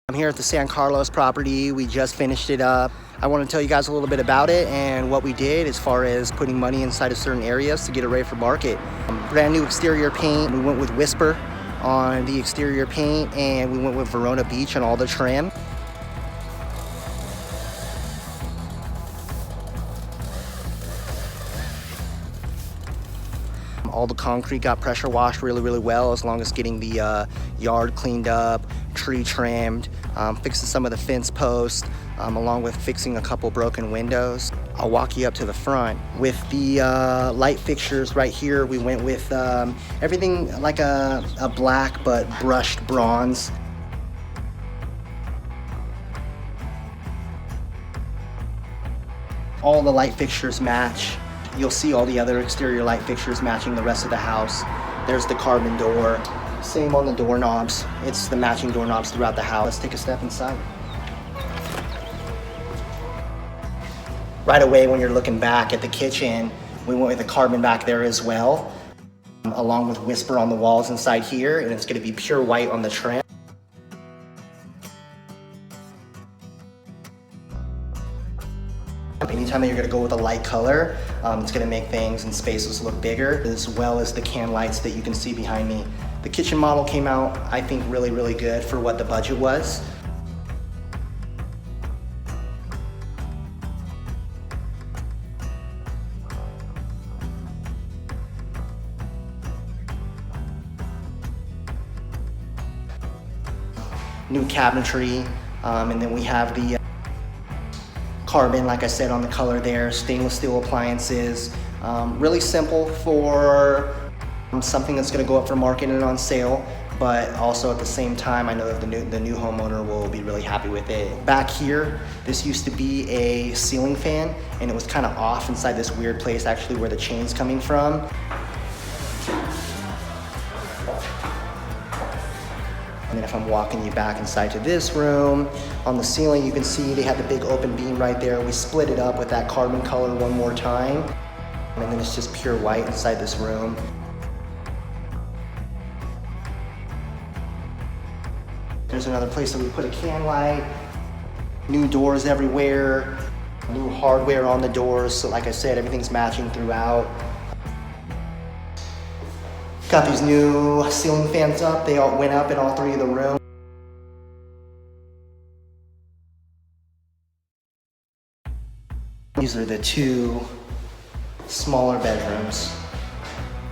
I'm here at the San Carlos property. We just finished it up. I want to tell you guys a little bit about it and what we did as far as putting money inside of certain areas to get it ready for market. Brand new exterior paint. We went with Whisper on the exterior paint, and we went with Verona Beach on all the trim. All the concrete got pressure washed really well, as long as getting the yard cleaned up, tree trimmed, fixing some of the fence posts, along with fixing a couple broken windows. I'll walk you up to the front. With the light fixtures right here, we went with everything like a black but brushed bronze. All the light fixtures match. You'll see all the other exterior light fixtures matching the rest of the house. There's the carbon door. Same on the doorknobs. It's the matching doorknobs throughout the house. Let's take a step inside. Right away, when you're looking back at the kitchen, we went with the carbon back there as well, along with Whisper on the walls inside here, and it's gonna be pure white on the trim. Anytime that you're gonna go with a light color, it's gonna make things and spaces look bigger, as well as the can lights that you can see behind me. The kitchen model came out, I think, really good for what the budget was. New cabinetry, and then we have the carbon, like I said, on the color there, stainless steel appliances. Really simple for something that's gonna go up for market and on sale, but also at the same time, I know that the new homeowner will be really happy with it. Back here, this used to be a ceiling fan, and it was kind of off inside this weird place, actually, where the chain's coming from. And then if I'm walking you back inside to this room, on the ceiling you can see they have the big open beam right there. We split it up with that carbon color one more time. And then it's just pure white inside this room. There's another place that we put a can light. New doors everywhere. New hardware on the doors. So like I said, everything's matching throughout. Got these new ceiling fans up. They all went up in all three of the rooms. These are the two smaller bedrooms.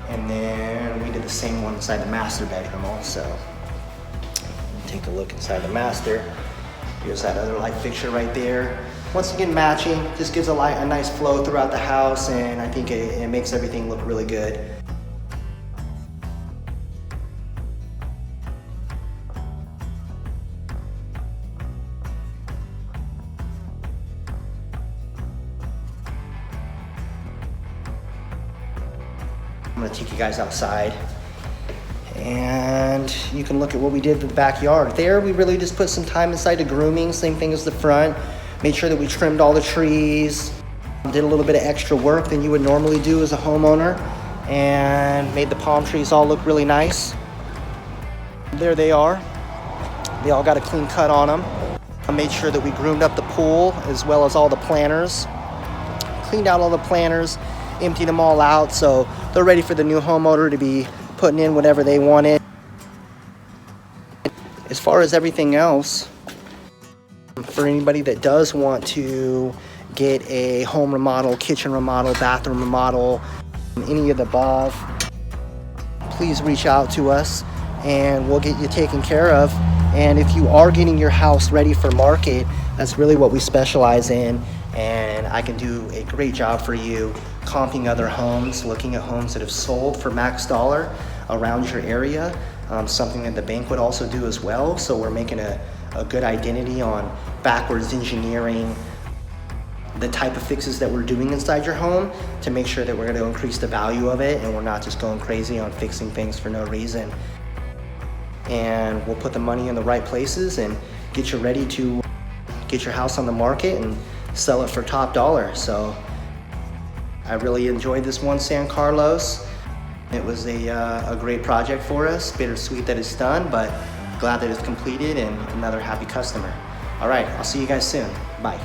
And then we did the same one inside the master bedroom also. Take a look inside the master. Here's that other light fixture right there. Once again, matching. Just gives a nice flow throughout the house, and I think it makes everything look really good. I'm gonna take you guys outside, and you can look at what we did in the backyard. There, we really just put some time inside the grooming, same thing as the front. Made sure that we trimmed all the trees, did a little bit of extra work than you would normally do as a homeowner, and made the palm trees all look really nice. There they are. They all got a clean cut on them. I made sure that we groomed up the pool as well as all the planters. Cleaned out all the planters, emptied them all out, so they're ready for the new homeowner to be putting in whatever they wanted. As far as everything else, for anybody that does want to get a home remodel, kitchen remodel, bathroom remodel, any of the above, please reach out to us and we'll get you taken care of. And if you are getting your house ready for market, that's really what we specialize in, and I can do a great job for you comping other homes, looking at homes that have sold for max dollar around your area, something that the bank would also do as well. So we're making a good identity on backwards engineering the type of fixes that we're doing inside your home to make sure that we're going to increase the value of it, and we're not just going crazy on fixing things for no reason. And we'll put the money in the right places and get you ready to get your house on the market and sell it for top dollar. So I really enjoyed this one San Carlos. It was a great project for us. Bittersweet that it's done, but glad that it's completed and another happy customer. All right, I'll see you guys soon. Bye.